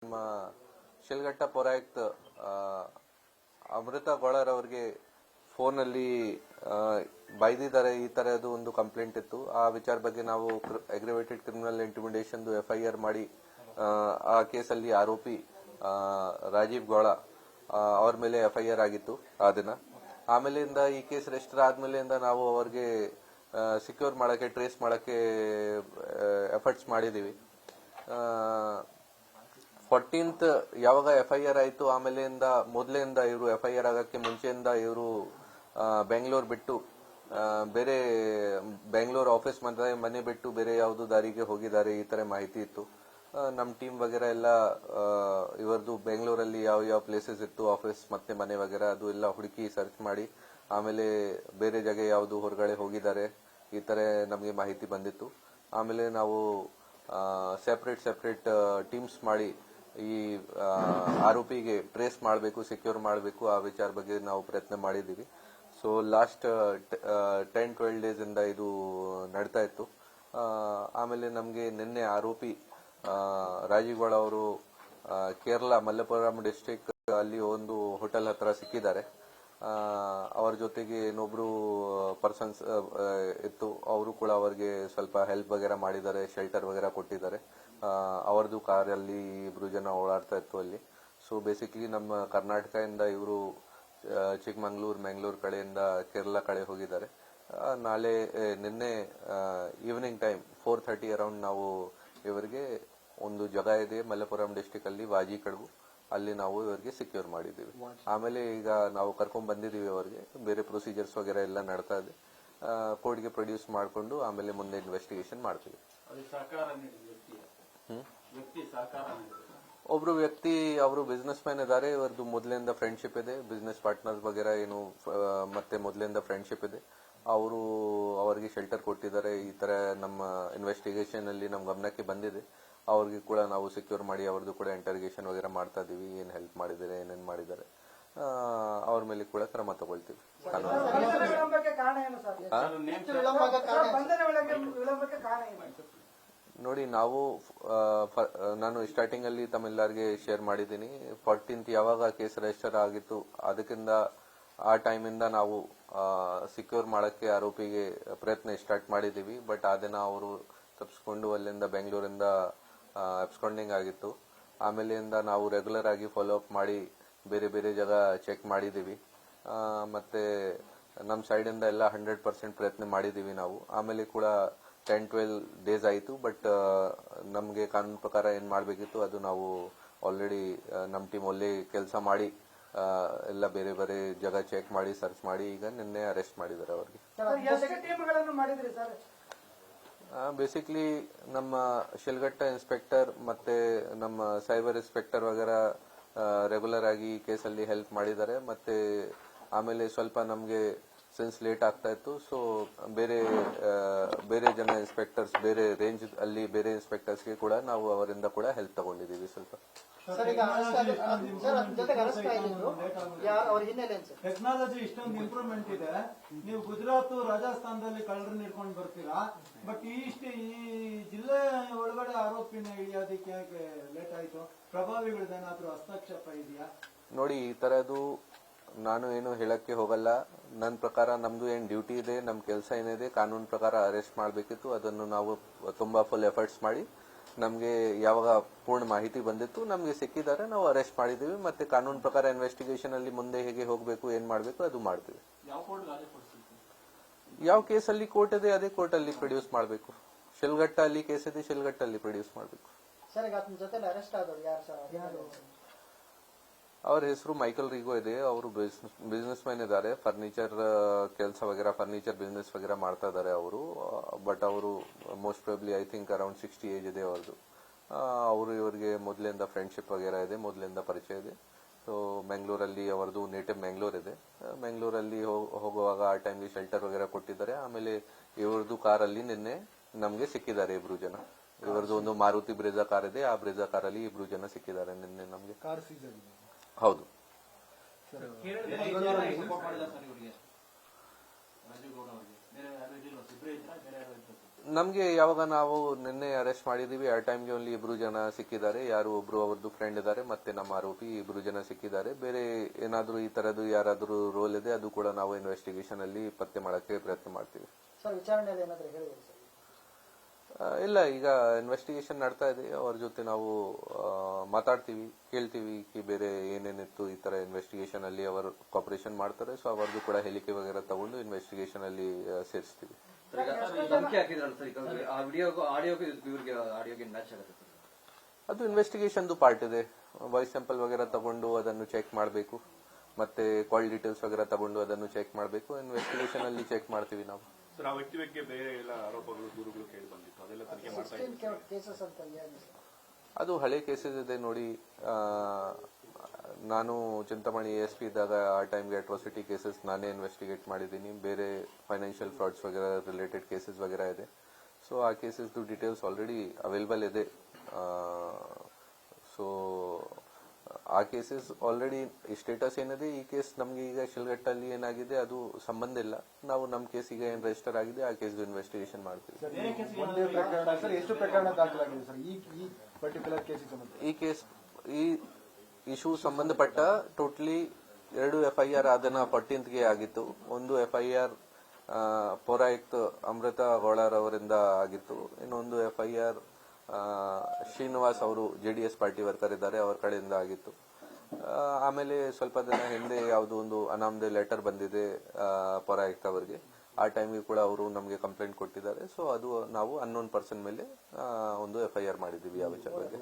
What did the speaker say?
ನಮ್ಮ ಶಿಲ್ಘಟ್ಟ ಪೌರಾಯುಕ್ತ ಅಮೃತ ಗೋಳರ್ ಅವರಿಗೆ ಫೋನಲ್ಲಿ ಬೈದಿದ್ದಾರೆ, ಈ ತರದ್ದು ಒಂದು ಕಂಪ್ಲೇಂಟ್ ಇತ್ತು. ಆ ವಿಚಾರ ಬಗ್ಗೆ ನಾವು ಅಗ್ರಿವೇಟೆಡ್ ಕ್ರಿಮಿನಲ್ ಇಂಟಿಮಿಡೇಷನ್ FIR ಮಾಡಿ ಆ ಕೇಸಲ್ಲಿ ಆರೋಪಿ ರಾಜೀವ್ ಗೌಳ ಅವ್ರ ಮೇಲೆ FIR ಆಗಿತ್ತು ಆ ದಿನ. ಆಮೇಲಿಂದ ಈ ಕೇಸ್ ರಿಜಿಸ್ಟರ್ ಆದ್ಮೇಲಿಂದ ನಾವು ಅವ್ರಿಗೆ ಸಿಕ್ಯೂರ್ ಮಾಡಕ್ಕೆ, ಟ್ರೇಸ್ ಮಾಡಕ್ಕೆ ಎಫರ್ಟ್ಸ್ ಮಾಡಿದೀವಿ. 14th ಯಾವಾಗ FIR ಆಯ್ತು, ಆಮೇಲೆಯಿಂದ ಮೊದಲಿಂದ ಇವರು FIR ಆಗಕ್ಕೆ ಮುಂಚೆಯಿಂದ ಇವರು ಬೆಂಗಳೂರು ಬಿಟ್ಟು ಬೇರೆ ಬೆಂಗಳೂರು ಆಫೀಸ್ ಮನೆ ಬಿಟ್ಟು ಬೇರೆ ಯಾವ್ದು ದಾರಿಗೆ ಹೋಗಿದ್ದಾರೆ, ಈ ತರ ಮಾಹಿತಿ ಇತ್ತು. ನಮ್ಮ ಟೀಮ್ ವಗೇರಾ ಎಲ್ಲ ಇವರದು ಬೆಂಗಳೂರಲ್ಲಿ ಯಾವ ಯಾವ ಪ್ಲೇಸಸ್ ಇತ್ತು, ಆಫೀಸ್ ಮತ್ತೆ ಮನೆ ವಗೇರಾ ಅದು ಎಲ್ಲ ಹುಡುಕಿ ಸರ್ಚ್ ಮಾಡಿ ಆಮೇಲೆ ಬೇರೆ ಜಾಗ ಯಾವ್ದು ಹೊರಗಡೆ ಹೋಗಿದ್ದಾರೆ ಈ ತರ ನಮಗೆ ಮಾಹಿತಿ ಬಂದಿತ್ತು. ಆಮೇಲೆ ನಾವು ಸೆಪರೇಟ್ ಟೀಮ್ಸ್ ಮಾಡಿ ಈ ಆರೋಪಿಗೆ ಟ್ರೇಸ್ ಮಾಡಬೇಕು, ಸೆಕ್ಯೂರ್ ಮಾಡಬೇಕು, ಆ ವಿಚಾರ ಬಗ್ಗೆ ನಾವು ಪ್ರಯತ್ನ ಮಾಡಿದೀವಿ. ಸೊ ಲಾಸ್ಟ್ 10-12 ಡೇಸ್ ಇಂದ ಇದು ನಡೀತಾ ಇತ್ತು. ಆಮೇಲೆ ನಮಗೆ ನಿನ್ನೆ ಆರೋಪಿ ರಾಜೀವ್ ಗೌಡ ಅವರು ಕೇರಳ ಮಲ್ಲಪುರಂ ಡಿಸ್ಟ್ರಿಕ್ಟ್ ಅಲ್ಲಿ ಒಂದು ಹೋಟೆಲ್ ಹತ್ರ ಸಿಕ್ಕಿದ್ದಾರೆ. ಅವರ ಜೊತೆಗೆ ಇನ್ನೊಬ್ರು ಪರ್ಸನ್ಸ್ ಇತ್ತು, ಅವರು ಕೂಡ ಅವರಿಗೆ ಸ್ವಲ್ಪ ಹೆಲ್ಪ್ ವಗೇರಾ ಮಾಡಿದ್ದಾರೆ, ಶೆಲ್ಟರ್ ವಗೇರಾ ಕೊಟ್ಟಿದ್ದಾರೆ. ಅವರದು ಕಾರಲ್ಲಿ ಇಬ್ರು ಜನ ಓಡಾಡ್ತಾ ಇತ್ತು ಅಲ್ಲಿ. ಸೊ ಬೇಸಿಕಲಿ ನಮ್ಮ ಕರ್ನಾಟಕದಿಂದ ಇವರು ಚಿಕ್ಕಮಂಗ್ಳೂರು, ಮ್ಯಾಂಗ್ಳೂರ್ ಕಡೆಯಿಂದ ಕೇರಳ ಕಡೆ ಹೋಗಿದ್ದಾರೆ. ನಿನ್ನೆ ಈವ್ನಿಂಗ್ ಟೈಮ್ 4:30 ಅರೌಂಡ್ ನಾವು ಇವರಿಗೆ ಒಂದು ಜಾಗ ಇದೆ ಮಲ್ಲಪುರಂ ಡಿಸ್ಟಿಕ್ ಅಲ್ಲಿ, ವಾಜಿಕಡಗು, ಅಲ್ಲಿ ನಾವು ಇವರಿಗೆ ಸೆಕ್ಯೂರ್ ಮಾಡಿದ್ದೀವಿ. ಆಮೇಲೆ ಈಗ ನಾವು ಕರ್ಕೊಂಡ್ ಬಂದಿದ್ದೀವಿ ಅವರಿಗೆ, ಬೇರೆ ಪ್ರೊಸೀಜರ್ಸ್ ವಗೇರಾ ಎಲ್ಲ ನಡ್ತಾ ಇದೆ. ಕೋರ್ಟ್ಗೆ ಪ್ರೊಡ್ಯೂಸ್ ಮಾಡಿಕೊಂಡು ಆಮೇಲೆ ಮುಂದೆ ಇನ್ವೆಸ್ಟಿಗೇಷನ್ ಮಾಡ್ತೀವಿ. ಒಬ್ರು ವ್ಯಕ್ತಿ ಅವರು ಬಿಸ್ನೆಸ್ ಮ್ಯಾನ್ ಇದ್ದಾರೆ, ಇವರದು ಮೊದಲಿಂದ ಫ್ರೆಂಡ್ಶಿಪ್ ಇದೆ, ಬಿಸ್ನೆಸ್ ಪಾರ್ಟ್ನರ್ಸ್ ವಗೇರಾ ಏನು ಮತ್ತೆ ಮೊದಲಿಂದ ಫ್ರೆಂಡ್ಶಿಪ್ ಇದೆ. ಅವರು ಅವರಿಗೆ ಶೆಲ್ಟರ್ ಕೊಟ್ಟಿದ್ದಾರೆ. ಈ ತರ ನಮ್ಮ ಇನ್ವೆಸ್ಟಿಗೇಷನ್ ಅಲ್ಲಿ ನಮ್ಮ ಗಮನಕ್ಕೆ ಬಂದಿದೆ. ಅವ್ರಿಗೆ ಕೂಡ ನಾವು ಸೆಕ್ಯೂರ್ ಮಾಡಿ ಅವ್ರದ್ದು ಕೂಡ ಇಂಟರ್ಗೇಷನ್ ವಗೇರಾ ಮಾಡ್ತಾ ಇದೀವಿ. ಏನ್ ಹೆಲ್ಪ್ ಮಾಡಿದ್ದಾರೆ, ಏನೇನ್ ಮಾಡಿದ್ದಾರೆ, ಅವ್ರ ಮೇಲೆ ಕೂಡ ಕ್ರಮ ತಗೊಳ್ತೀವಿ. ನೋಡಿ, ನಾನು ಸ್ಟಾರ್ಟಿಂಗ್ ಅಲ್ಲಿ ತಮ್ಮೆಲ್ಲರಿಗೆ ಶೇರ್ ಮಾಡಿದ್ದೀನಿ. 14th ಯಾವಾಗ ಕೇಸ್ ರಿಜಿಸ್ಟರ್ ಆಗಿತ್ತು ಅದಕ್ಕಿಂತ ಆ ಟೈಮ್ ಇಂದ ನಾವು ಸೆಕ್ಯೂರ್ ಮಾಡಕ್ಕೆ ಆರೋಪಿಗೆ ಪ್ರಯತ್ನ ಸ್ಟಾರ್ಟ್ ಮಾಡಿದೀವಿ. ಬಟ್ ಆ ದಿನ ಅವರು ತಪ್ಪಿಸ್ಕೊಂಡು ಅಲ್ಲಿಂದ ಬೆಂಗಳೂರಿಂದ ಅಬ್ಸ್ಕಾಂಡಿಂಗ್ ಆಗಿತ್ತು. ಆಮೇಲೆಯಿಂದ ನಾವು ರೆಗ್ಯುಲರ್ ಆಗಿ ಫಾಲೋ ಅಪ್ ಮಾಡಿ ಬೇರೆ ಬೇರೆ ಜಾಗ ಚೆಕ್ ಮಾಡಿದೀವಿ. ಮತ್ತೆ ನಮ್ಮ ಸೈಡ್ ಇಂದ ಎಲ್ಲ 100% ಪ್ರಯತ್ನ ಮಾಡಿದೀವಿ ನಾವು. ಆಮೇಲೆ ಕೂಡ 10-12 ಡೇಸ್ ಆಯಿತು. ಬಟ್ ನಮಗೆ ಕಾನೂನು ಪ್ರಕಾರ ಏನ್ ಮಾಡಬೇಕಿತ್ತು ಅದು ನಾವು ಆಲ್ರೆಡಿ ನಮ್ಮ ಟೀಮ್ ಒಳ್ಳೆ ಕೆಲಸ ಮಾಡಿ ಎಲ್ಲ ಬೇರೆ ಬೇರೆ ಜಾಗ ಚೆಕ್ ಮಾಡಿ ಸರ್ಚ್ ಮಾಡಿ ಈಗ ನಿನ್ನೆ ಅರೆಸ್ಟ್ ಮಾಡಿದ್ದಾರೆ ಅವ್ರಿಗೆ. ಬೇಸಿಕ್ಲಿ ನಮ್ಮ ಶಿಲ್ಘಟ್ಟ ಇನ್ಸ್ಪೆಕ್ಟರ್ ಮತ್ತೆ ನಮ್ಮ ಸೈಬರ್ ಇನ್ಸ್ಪೆಕ್ಟರ್ ವಗೇರಾ ರೆಗ್ಯುಲರ್ ಆಗಿ ಕೇಸಲ್ಲಿ ಹೆಲ್ಪ್ ಮಾಡಿದ್ದಾರೆ. ಮತ್ತೆ ಆಮೇಲೆ ಸ್ವಲ್ಪ ನಮಗೆ ಸಿನ್ಸ್ ಲೇಟ್ ಆಗ್ತಾ ಇತ್ತು, ಸೊ ಬೇರೆ ಜನ ಇನ್ಸ್ಪೆಕ್ಟರ್ಸ್ ಬೇರೆ ರೇಂಜ್ ಅಲ್ಲಿ ಬೇರೆ ಇನ್ಸ್ಪೆಕ್ಟರ್ಸ್ಗೆ ಕೂಡ ನಾವು ಅವರಿಂದ ಕೂಡ ಹೆಲ್ಪ್ ತಗೊಂಡಿದ್ದೀವಿ ಸ್ವಲ್ಪ. ಟೆಕ್ನಾಲಜಿ ಇಷ್ಟೊಂದು ಇಂಪ್ರೂವ್ಮೆಂಟ್ ಇದೆ. ನೀವು ಗುಜರಾತ್, ರಾಜಸ್ಥಾನದಲ್ಲಿ ಕಳ್ಳರನ್ನ ಹಿಡ್ಕೊಂಡು ಬರ್ತೀರಾ, ಬಟ್ ಈ ಜಿಲ್ಲೆ ಒಳಗಡೆ ಆರೋಪಿನ ಹಿಡಿಯೋದಕ್ಕೆ ಯಾಕೆ ಲೇಟ್ ಆಯ್ತು? ಪ್ರಭಾವಿಗಳದ್ದೇನಾದ್ರೂ ಹಸ್ತಕ್ಷೇಪ ಇದೆಯಾ? ನೋಡಿ, ಈ ತರದ್ದು ನಾನು ಏನು ಹೇಳಕ್ಕೆ ಹೋಗಲ್ಲ. ನನ್ನ ಪ್ರಕಾರ ನಮ್ದು ಏನ್ ಡ್ಯೂಟಿ ಇದೆ, ನಮ್ ಕೆಲಸ ಏನಿದೆ, ಕಾನೂನು ಪ್ರಕಾರ ಅರೆಸ್ಟ್ ಮಾಡಬೇಕಿತ್ತು. ಅದನ್ನು ನಾವು ತುಂಬಾ ಫುಲ್ ಎಫರ್ಟ್ಸ್ ಮಾಡಿ ನಮ್ಗೆ ಯಾವಾಗ ಪೂರ್ಣ ಮಾಹಿತಿ ಬಂದಿತ್ತು ನಮ್ಗೆ ಸಿಕ್ಕಿದ್ದಾರೆ, ನಾವು ಅರೆಸ್ಟ್ ಮಾಡಿದೀವಿ. ಮತ್ತೆ ಕಾನೂನು ಪ್ರಕಾರ ಇನ್ವೆಸ್ಟಿಗೇಷನ್ ಅಲ್ಲಿ ಮುಂದೆ ಹೇಗೆ ಹೋಗಬೇಕು, ಏನ್ ಮಾಡಬೇಕು ಅದು ಮಾಡ್ತೀವಿ. ಯಾವ ಕೇಸಲ್ಲಿ ಕೋರ್ಟ್ ಇದೆ ಅದೇ ಕೋರ್ಟ್ ಅಲ್ಲಿ ಪ್ರೊಡ್ಯೂಸ್ ಮಾಡಬೇಕು. ಶಿಲ್ಘಟ್ಟ ಅಲ್ಲಿ ಕೇಸ್ ಇದೆ, ಶಿಲ್ಘಟ್ಟ ಅಲ್ಲಿ ಪ್ರೊಡ್ಯೂಸ್ ಮಾಡಬೇಕು. ಅವ್ರ ಹೆಸರು ಮೈಕಲ್ ರಿಗೋ ಇದೆ. ಅವರು ಬಿಸ್ನೆಸ್ ಮ್ಯಾನ್ ಇದ್ದಾರೆ. ಫರ್ನಿಚರ್ ಕೆಲಸ ವಗೇರಾ, ಫರ್ನಿಚರ್ ಬಿಸ್ನೆಸ್ ವಗೇರಾ ಮಾಡ್ತಾ ಇದ್ದಾರೆ ಅವರು. ಬಟ್ ಅವರು most probably I think around 60 age ಇದೆ ಅವ್ರದ್ದು. ಅವರು ಇವರಿಗೆ ಮೊದಲಿಂದ ಫ್ರೆಂಡ್ಶಿಪ್ ವಗೇರಾ ಇದೆ, ಮೊದಲಿಂದ ಪರಿಚಯ ಇದೆ. ಸೊ ಬೆಂಗಳೂರಲ್ಲಿ ಅವರದು ನೇಟಿವ್ ಬೆಂಗಳೂರು ಇದೆ. ಬೆಂಗಳೂರಲ್ಲಿ ಹೋಗುವಾಗ ಆ ಟೈಮ್ಗೆ ಶೆಲ್ಟರ್ ವಗೇರಾ ಕೊಟ್ಟಿದ್ದಾರೆ. ಆಮೇಲೆ ಇವ್ರದ್ದು ಕಾರಲ್ಲಿ ನಿನ್ನೆ ನಮ್ಗೆ ಸಿಕ್ಕಿದ್ದಾರೆ ಇಬ್ರು ಜನ. ಇವರದ್ದು ಒಂದು ಮಾರುತಿ ಬ್ರೆಜಾ ಕಾರ್ ಇದೆ, ಆ ಬ್ರೆಜಾ ಕಾರಲ್ಲಿ ಇಬ್ರು ಜನ ಸಿಕ್ಕಿದ್ದಾರೆ ನಿನ್ನೆ ನಮ್ಗೆ. ಹೌದು. ನಮ್ಗೆ ಯಾವಾಗ ನಾವು ನಿನ್ನೆ ಅರೆಸ್ಟ್ ಮಾಡಿದೀವಿ ಆ ಟೈಮ್ಗೆ ಓನ್ಲಿ 2 ಜನ ಸಿಕ್ಕಿದ್ದಾರೆ. ಯಾರು ಒಬ್ರು ಅವ್ರದ್ದು ಫ್ರೆಂಡ್ ಇದ್ದಾರೆ, ಮತ್ತೆ ನಮ್ಮ ಆರೋಪಿ 2 ಜನ ಸಿಕ್ಕಿದ್ದಾರೆ. ಬೇರೆ ಏನಾದ್ರೂ ಈ ತರದ್ದು ಯಾರಾದ್ರೂ ರೋಲ್ ಇದೆ ಅದು ಕೂಡ ನಾವು ಇನ್ವೆಸ್ಟಿಗೇಷನ್ ಅಲ್ಲಿ ಪತ್ತೆ ಮಾಡಕ್ಕೆ ಪ್ರಯತ್ನ ಮಾಡ್ತೀವಿ. ಸರ್ ವಿಚಾರಣೆಯಲ್ಲಿ ಏನಾದರೂ ಹೇಳಿದ್ರು ಸರ್? ಇಲ್ಲ, ಈಗ ಇನ್ವೆಸ್ಟಿಗೇಷನ್ ನಡ್ತಾ ಇದೆ. ಅವ್ರ ಜೊತೆ ನಾವು ಮಾತಾಡ್ತೀವಿ, ಕೇಳ್ತೀವಿ ಬೇರೆ ಏನೇನಿತ್ತು ಈ ತರ ಇನ್ವೆಸ್ಟಿಗೇಷನ್ ಅಲ್ಲಿ ಅವರು ಕಾಪರೇಷನ್ ಮಾಡ್ತಾರೆ. ಸೊ ಅವ್ರದ್ದು ಕೂಡ ಹೇಳಿಕೆ ವಗೇರಾ ತಗೊಂಡು ಇನ್ವೆಸ್ಟಿಗೇಷನ್ ಅಲ್ಲಿ ಸೇರಿಸ್ತೀವಿ. ಧಮಕಿ ಹಾಕಿದ್ರಲ್ಲ ಸರ್, ಈಗ ಆ ಆಡಿಯೋಗೆ ಇವ್ರಿಗೆ ಆಡಿಯೋಗೆ ಮ್ಯಾಚ್ ಆಗುತ್ತೆ ಸರ್? ಅದು ಇನ್ವೆಸ್ಟಿಗೇಷನ್ ಪಾರ್ಟ್ ಇದೆ. ವಾಯ್ಸ್ ಸ್ಯಾಂಪಲ್ ವಗೇರಾ ತಗೊಂಡು ಅದನ್ನು ಚೆಕ್ ಮಾಡಬೇಕು, ಮತ್ತೆ ಕಾಲ್ ಡೀಟೇಲ್ಸ್ ವಗೇರಾ ತಗೊಂಡು ಅದನ್ನು ಚೆಕ್ ಮಾಡಬೇಕು. ಇನ್ವೆಸ್ಟಿಗೇಷನ್ ಅಲ್ಲಿ ಚೆಕ್ ಮಾಡ್ತೀವಿ ನಾವು. ಸರ್, ಆ ವ್ಯಕ್ತಿ ಬಗ್ಗೆ ಬೇರೆ ಎಲ್ಲ ಆರೋಪಗಳು ದೂರುಗಳು ಕೇಳಿ ಬಂದಿತ್ತು, ಅದೆಲ್ಲ ತನಿಖೆ ಮಾಡ್ತಾ ಇದ್ದೀವಿ. ಕೇಸಸ್ ಅಂತ ಏನು ಸರ್? ಅದು ಹಳೆ ಕೇಸಸ್ ಇದೆ ನೋಡಿ. ನಾನು ಚಿಂತಾಮಣಿ ASP ಇದ್ದಾಗ ಆ ಟೈಮ್ಗೆ ಅಟ್ರಾಸಿಟಿ ಕೇಸಸ್ ನಾನೇ ಇನ್ವೆಸ್ಟಿಗೇಟ್ ಮಾಡಿದ್ದೀನಿ. ಬೇರೆ ಫೈನಾನ್ಷಿಯಲ್ ಫ್ರಾಡ್ಸ್ ವಗೇರಾ ರಿಲೇಟೆಡ್ ಕೇಸಸ್ ವಗೇರಾ ಇದೆ. ಸೊ ಆ ಕೇಸಸ್ ಡೀಟೇಲ್ಸ್ ಆಲ್ರೆಡಿ ಅವೈಲೇಬಲ್ ಇದೆ. ಸೊ ಆ ಕೇಸಸ್ ಆಲ್ರೆಡಿ ಸ್ಟೇಟಸ್ ಏನಿದೆ, ಈ ಕೇಸ್ ನಮ್ಗೆ ಈಗ ಶಿಲ್ಘಟ್ಟಲ್ಲಿ ಏನಾಗಿದೆ ಅದು ಸಂಬಂಧ ಇಲ್ಲ. ನಾವು ನಮ್ಮ ಕೇಸ್ ಈಗ ಏನ್ ರಿಜಿಸ್ಟರ್ ಆಗಿದೆ ಆ ಕೇಸ್ ಇನ್ವೆಸ್ಟಿಗೇಷನ್ ಮಾಡ್ತೀವಿ. ಒಂದೇ ಪ್ರಕರಣ ಸರ್, ಎಷ್ಟು ಪ್ರಕರಣ ದಾಖಲಾಗಿದೆ ಸರ್ ಈ ಪರ್ಟಿಕ್ಯುಲರ್ ಕೇಸಿಗೆ ಸಂಬಂಧ? ಈ ಕೇಸ್ ಈ ಇಶ್ಯೂ ಸಂಬಂಧಪಟ್ಟ ಟೋಟಲಿ 2 FIR ಅದನ್ನ 14th ಆಗಿತ್ತು. ಒಂದು FIR ಪೌರಾಯುಕ್ತ ಅಮೃತ ಗೌಳರ್ ಅವರಿಂದ ಆಗಿತ್ತು. ಇನ್ನೊಂದು FIR ಶ್ರೀನಿವಾಸ್ ಅವರು JDS ಪಾರ್ಟಿ ವರ್ಕರ್ ಇದ್ದಾರೆ, ಅವರ ಕಡೆಯಿಂದ ಆಗಿತ್ತು. ಆಮೇಲೆ ಸ್ವಲ್ಪ ದಿನ ಹಿಂದೆ ಯಾವುದೋ ಒಂದು ಅನಾಮಧೇಯ ಲೆಟರ್ ಬಂದಿದೆ ಪೌರಾಯುಕ್ತ ಅವರಿಗೆ. ಆ ಟೈಮ್ಗೆ ಕೂಡ ಅವರು ನಮಗೆ ಕಂಪ್ಲೇಂಟ್ ಕೊಟ್ಟಿದ್ದಾರೆ. ಸೊ ಅದು ನಾವು ಅನ್ನೋನ್ ಪರ್ಸನ್ ಮೇಲೆ ಒಂದು FIR ಮಾಡಿದ್ದೀವಿ ಆ ವಿಚಾರ ಬಗ್ಗೆ.